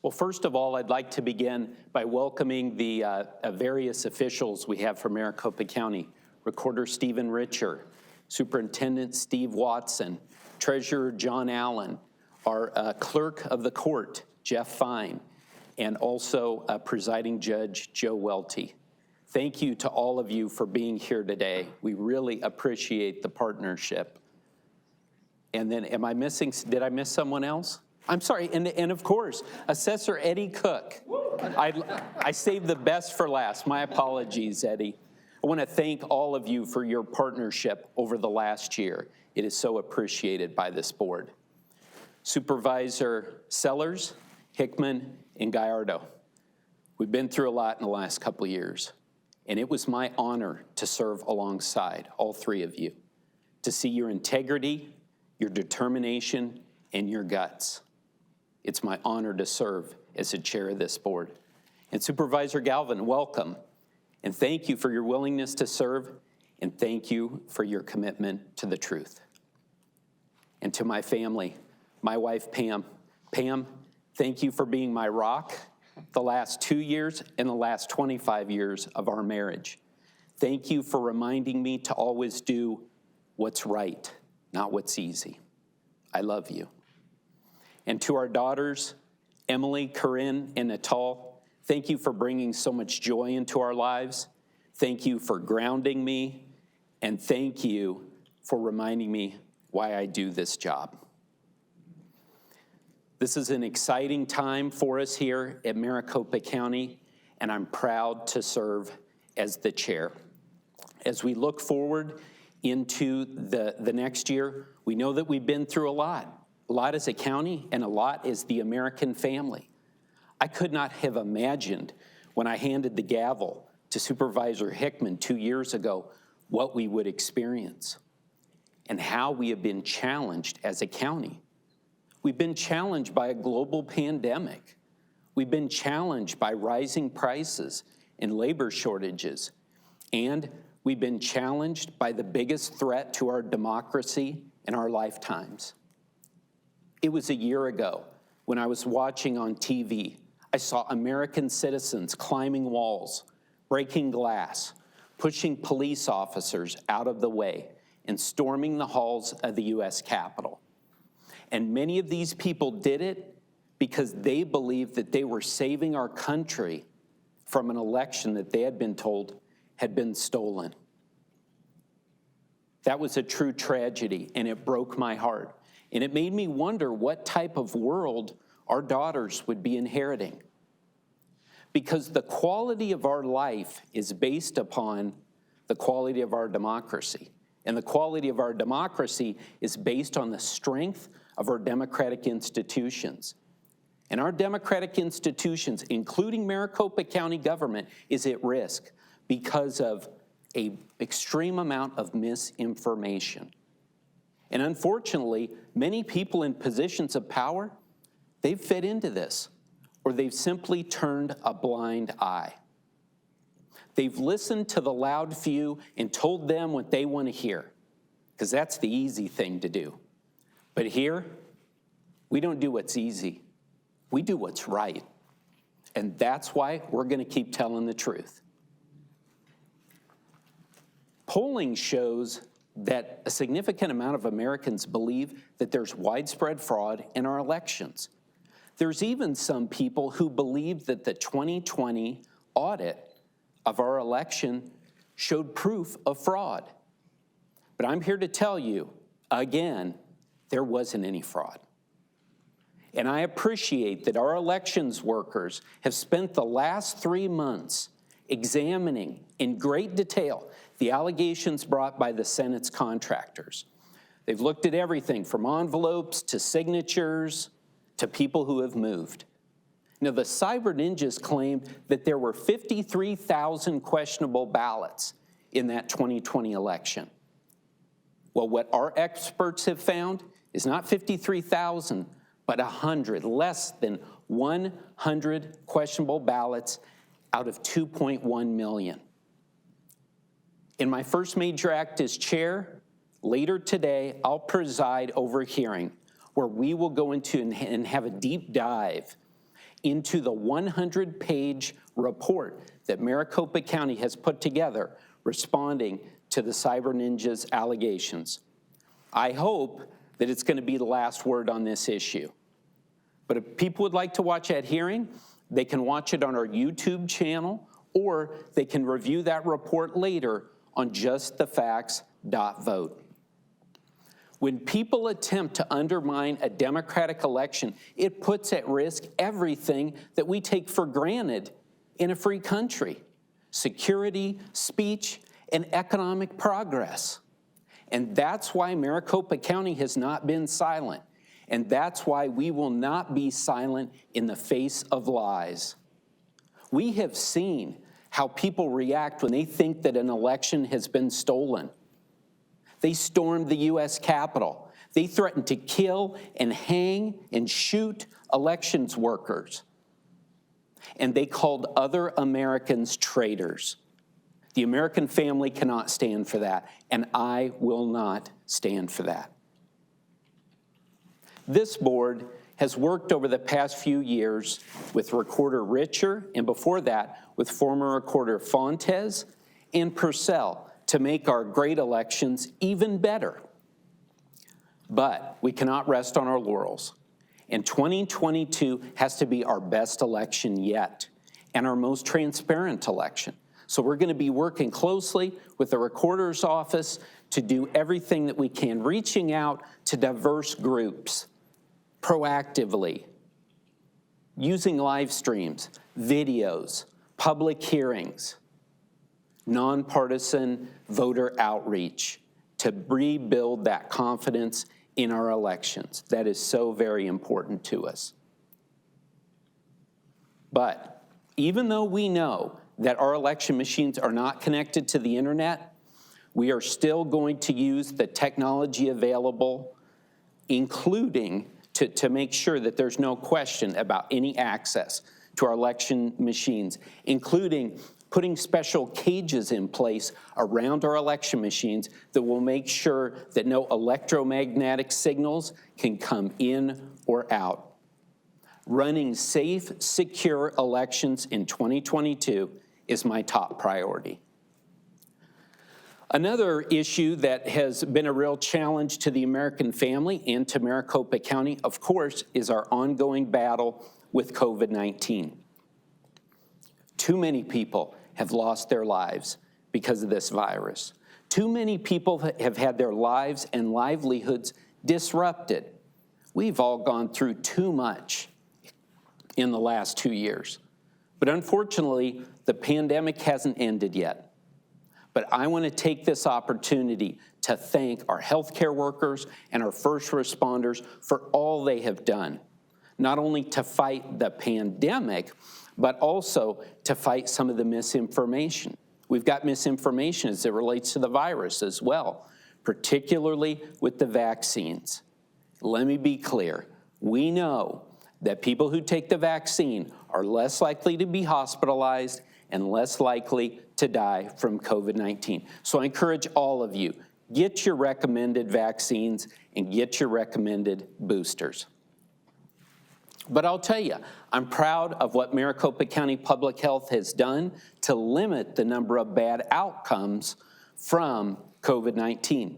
Well, first of all, I'd like to begin by welcoming the various officials we have from Maricopa County. Recorder Stephen Richer, Superintendent Steve Watson, Treasurer John Allen, our Clerk of the Court, Jeff Fine, and also Presiding Judge Joe Welty. Thank you to all of you for being here today. We really appreciate the partnership. And then, did I miss someone else? I'm sorry, and of course, Assessor Eddie Cook. I saved the best for last. My apologies, Eddie. I want to thank all of you for your partnership over the last year. It is so appreciated by this board. Supervisor Sellers, Hickman, and Gallardo. We've been through a lot in the last couple of years, and it was my honor to serve alongside all three of you, to see your integrity, your determination, and your guts. It's my honor to serve as the chair of this board. And Supervisor Galvin, welcome. And thank you for your willingness to serve, and thank you for your commitment to the truth. And to my family, my wife, Pam. Pam, thank you for being my rock the last 2 years and the last 25 years of our marriage. Thank you for reminding me to always do what's right, not what's easy. I love you. And to our daughters, Emily, Corinne, and Natal, thank you for bringing so much joy into our lives. Thank you for grounding me, and thank you for reminding me why I do this job. This is an exciting time for us here at Maricopa County, and I'm proud to serve as the chair. As we look forward into the next year, we know that we've been through a lot as a county and a lot as the American family. I could not have imagined when I handed the gavel to Supervisor Hickman 2 years ago what we would experience and how we have been challenged as a county. We've been challenged by a global pandemic. We've been challenged by rising prices and labor shortages. And we've been challenged by the biggest threat to our democracy in our lifetimes. It was a year ago when I was watching on TV. I saw American citizens climbing walls, breaking glass, pushing police officers out of the way, and storming the halls of the U.S. Capitol. And many of these people did it because they believed that they were saving our country from an election that they had been told had been stolen. That was a true tragedy, and it broke my heart. And it made me wonder what type of world our daughters would be inheriting. Because the quality of our life is based upon the quality of our democracy. And the quality of our democracy is based on the strength of our democratic institutions. And our democratic institutions, including Maricopa County government, is at risk because of an extreme amount of misinformation. And unfortunately, many people in positions of power, they've fed into this, or they've simply turned a blind eye. They've listened to the loud few and told them what they want to hear, because that's the easy thing to do. But here, we don't do what's easy. We do what's right. And that's why we're going to keep telling the truth. Polling shows that a significant amount of Americans believe that there's widespread fraud in our elections. There's even some people who believe that the 2020 audit of our election showed proof of fraud. But I'm here to tell you, again, there wasn't any fraud. And I appreciate that our elections workers have spent the last 3 months examining in great detail the allegations brought by the Senate's contractors. They've looked at everything from envelopes to signatures to people who have moved. Now, the cyber ninjas claimed that there were 53,000 questionable ballots in that 2020 election. Well, what our experts have found is not 53,000, but 100, less than 100 questionable ballots out of 2.1 million. In my first major act as chair, later today, I'll preside over a hearing where we will go into and have a deep dive into the 100-page report that Maricopa County has put together responding to the Cyber Ninjas allegations. I hope that it's going to be the last word on this issue. But if people would like to watch that hearing, they can watch it on our YouTube channel, or they can review that report later on justthefacts.vote. When people attempt to undermine a democratic election, it puts at risk everything that we take for granted in a free country: security, speech, and economic progress. And that's why Maricopa County has not been silent. And that's why we will not be silent in the face of lies. We have seen how people react when they think that an election has been stolen. They stormed the U.S. Capitol. They threatened to kill and hang and shoot elections workers. And they called other Americans traitors. The American family cannot stand for that, and I will not stand for that. This board has worked over the past few years with Recorder Richer, and before that, with former Recorder Fontes and Purcell to make our great elections even better. But we cannot rest on our laurels. And 2022 has to be our best election yet and our most transparent election. So we're going to be working closely with the Recorder's Office to do everything that we can, reaching out to diverse groups proactively, using live streams, videos, public hearings, nonpartisan voter outreach to rebuild that confidence in our elections. That is so very important to us. But even though we know that our election machines are not connected to the internet, we are still going to use the technology available, including to make sure that there's no question about any access to our election machines, including putting special cages in place around our election machines that will make sure that no electromagnetic signals can come in or out. Running safe, secure elections in 2022 is my top priority. Another issue that has been a real challenge to the American family and to Maricopa County, of course, is our ongoing battle with COVID-19. Too many people have lost their lives because of this virus. Too many people have had their lives and livelihoods disrupted. We've all gone through too much in the last 2 years. But unfortunately, the pandemic hasn't ended yet. But I want to take this opportunity to thank our healthcare workers and our first responders for all they have done, not only to fight the pandemic, but also to fight some of the misinformation. We've got misinformation as it relates to the virus as well, particularly with the vaccines. Let me be clear. We know that people who take the vaccine are less likely to be hospitalized and less likely to die from COVID-19. So I encourage all of you, get your recommended vaccines and get your recommended boosters. But I'll tell you, I'm proud of what Maricopa County Public Health has done to limit the number of bad outcomes from COVID-19.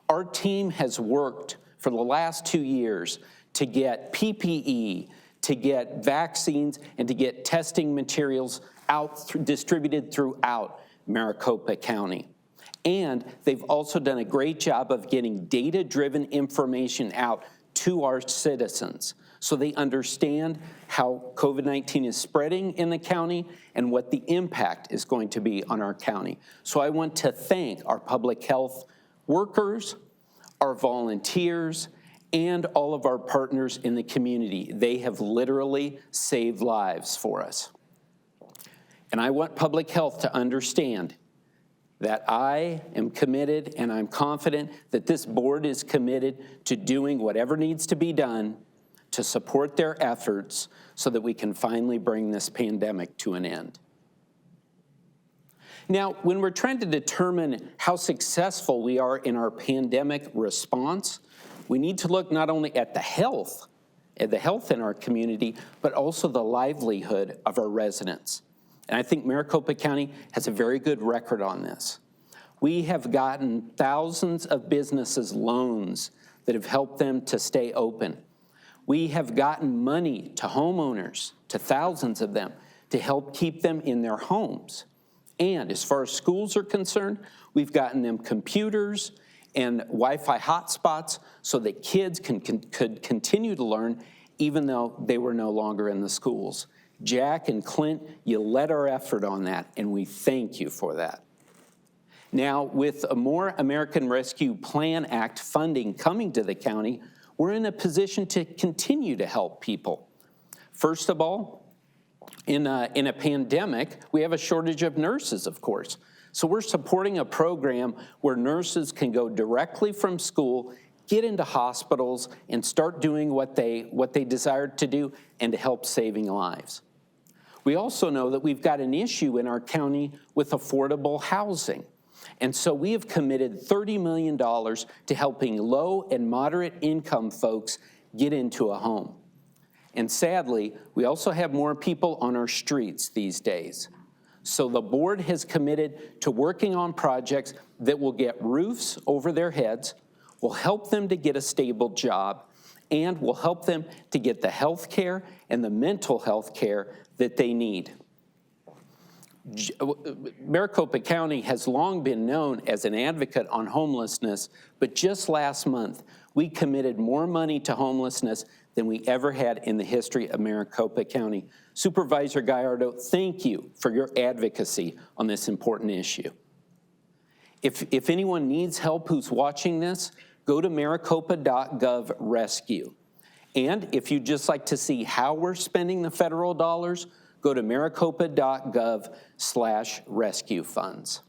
Our team has worked for the last 2 years to get PPE, to get vaccines, and to get testing materials distributed throughout Maricopa County. And they've also done a great job of getting data-driven information out to our citizens so they understand how COVID-19 is spreading in the county and what the impact is going to be on our county. So I want to thank our public health workers, our volunteers, and all of our partners in the community. They have literally saved lives for us. And I want public health to understand that I am committed and I'm confident that this board is committed to doing whatever needs to be done to support their efforts so that we can finally bring this pandemic to an end. Now, when we're trying to determine how successful we are in our pandemic response, we need to look not only at the health the health in our community, but also the livelihood of our residents. And I think Maricopa County has a very good record on this. We have gotten thousands of businesses loans that have helped them to stay open. We have gotten money to homeowners, to thousands of them, to help keep them in their homes. And as far as schools are concerned, we've gotten them computers and Wi-Fi hotspots so that kids could continue to learn even though they were no longer in the schools. Jack and Clint, you led our effort on that, and we thank you for that. Now, with a more American Rescue Plan Act funding coming to the county, we're in a position to continue to help people. First of all, in a pandemic, we have a shortage of nurses, of course. So we're supporting a program where nurses can go directly from school, get into hospitals, and start doing what they desire to do and to help saving lives. We also know that we've got an issue in our county with affordable housing. And so we have committed $30 million to helping low and moderate income folks get into a home. And sadly, we also have more people on our streets these days. So the board has committed to working on projects that will get roofs over their heads, will help them to get a stable job, and will help them to get the health care and the mental health care that they need. Maricopa County has long been known as an advocate on homelessness, but just last month, we committed more money to homelessness than we ever had in the history of Maricopa County. Supervisor Gallardo, thank you for your advocacy on this important issue. If anyone needs help who's watching this, go to maricopa.gov rescue. And if you'd just like to see how we're spending the federal dollars, go to maricopa.gov/rescue funds.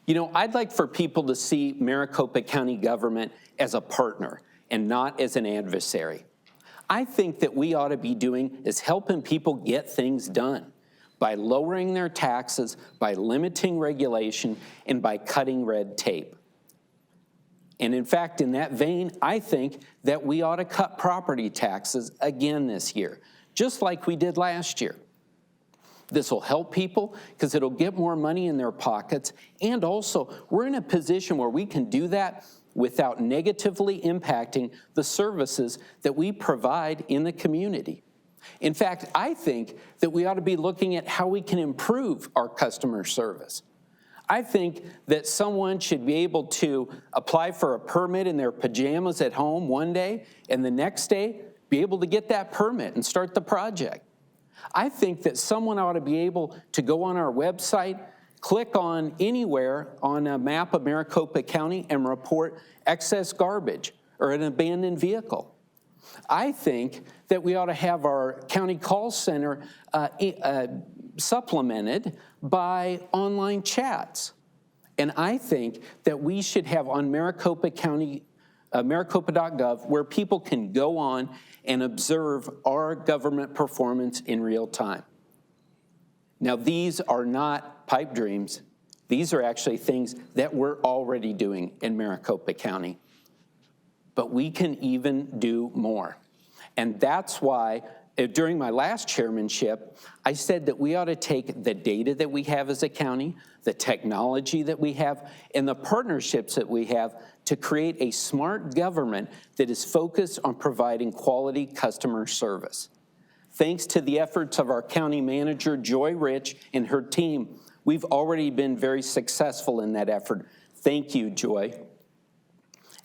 You know, I'd like for people to see Maricopa County government as a partner and not as an adversary. I think that we ought to be doing is helping people get things done by lowering their taxes, by limiting regulation, and by cutting red tape. And in fact, in that vein, I think that we ought to cut property taxes again this year, just like we did last year. This will help people because it'll get more money in their pockets. And also, we're in a position where we can do that without negatively impacting the services that we provide in the community. In fact, I think that we ought to be looking at how we can improve our customer service. I think that someone should be able to apply for a permit in their pajamas at home one day, and the next day be able to get that permit and start the project. I think that someone ought to be able to go on our website, click on anywhere on a map of Maricopa County and report excess garbage or an abandoned vehicle. I think that we ought to have our county call center supplemented by online chats. And I think that we should have on Maricopa County, maricopa.gov, where people can go on and observe our government performance in real time. Now, these are not pipe dreams. These are actually things that we're already doing in Maricopa County. But we can even do more. And that's why during my last chairmanship, I said that we ought to take the data that we have as a county, the technology that we have, and the partnerships that we have to create a smart government that is focused on providing quality customer service. Thanks to the efforts of our county manager, Joy Rich, and her team, we've already been very successful in that effort. Thank you, Joy.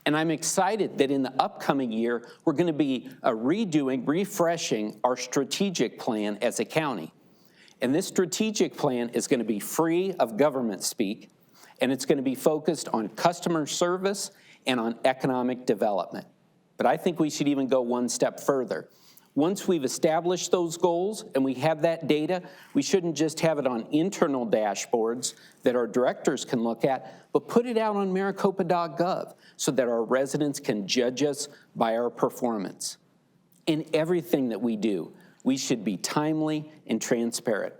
And I'm excited that in the upcoming year, we're going to be refreshing our strategic plan as a county. And this strategic plan is going to be free of government speak, and it's going to be focused on customer service and on economic development. But I think we should even go one step further. Once we've established those goals and we have that data, we shouldn't just have it on internal dashboards that our directors can look at, but put it out on maricopa.gov so that our residents can judge us by our performance. In everything that we do, we should be timely and transparent.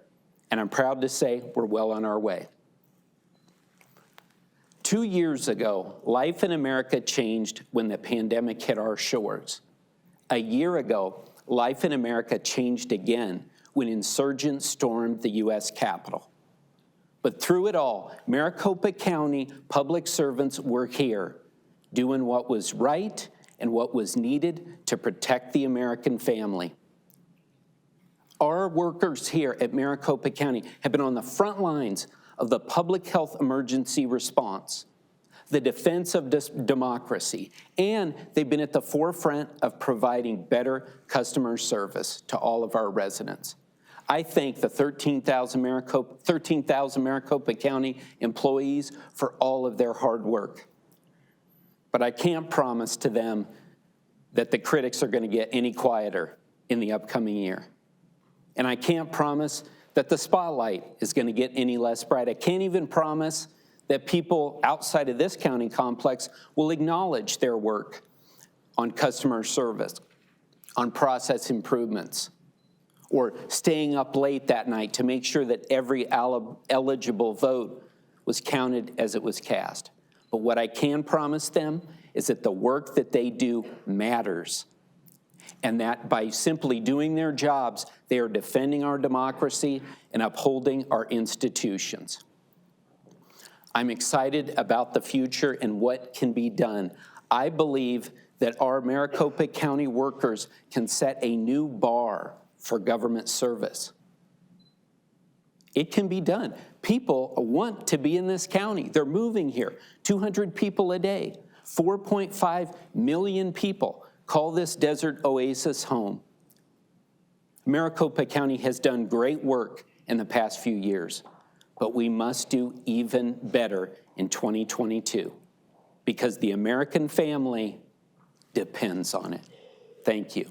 And I'm proud to say we're well on our way. 2 years ago, life in America changed when the pandemic hit our shores. A year ago, life in America changed again when insurgents stormed the U.S. Capitol. But through it all, Maricopa County public servants were here, doing what was right and what was needed to protect the American family. Our workers here at Maricopa County have been on the front lines of the public health emergency response, the defense of democracy, and they've been at the forefront of providing better customer service to all of our residents. I thank the 13,000 Maricopa County employees for all of their hard work. But I can't promise to them that the critics are going to get any quieter in the upcoming year. And I can't promise that the spotlight is going to get any less bright. I can't even promise that people outside of this county complex will acknowledge their work on customer service, on process improvements, or staying up late that night to make sure that every eligible vote was counted as it was cast. But what I can promise them is that the work that they do matters, and that by simply doing their jobs, they are defending our democracy and upholding our institutions. I'm excited about the future and what can be done. I believe that our Maricopa County workers can set a new bar for government service. It can be done. People want to be in this county. They're moving here. 200 people a day. 4.5 million people call this desert oasis home. Maricopa County has done great work in the past few years, but we must do even better in 2022 because the American family depends on it. Thank you.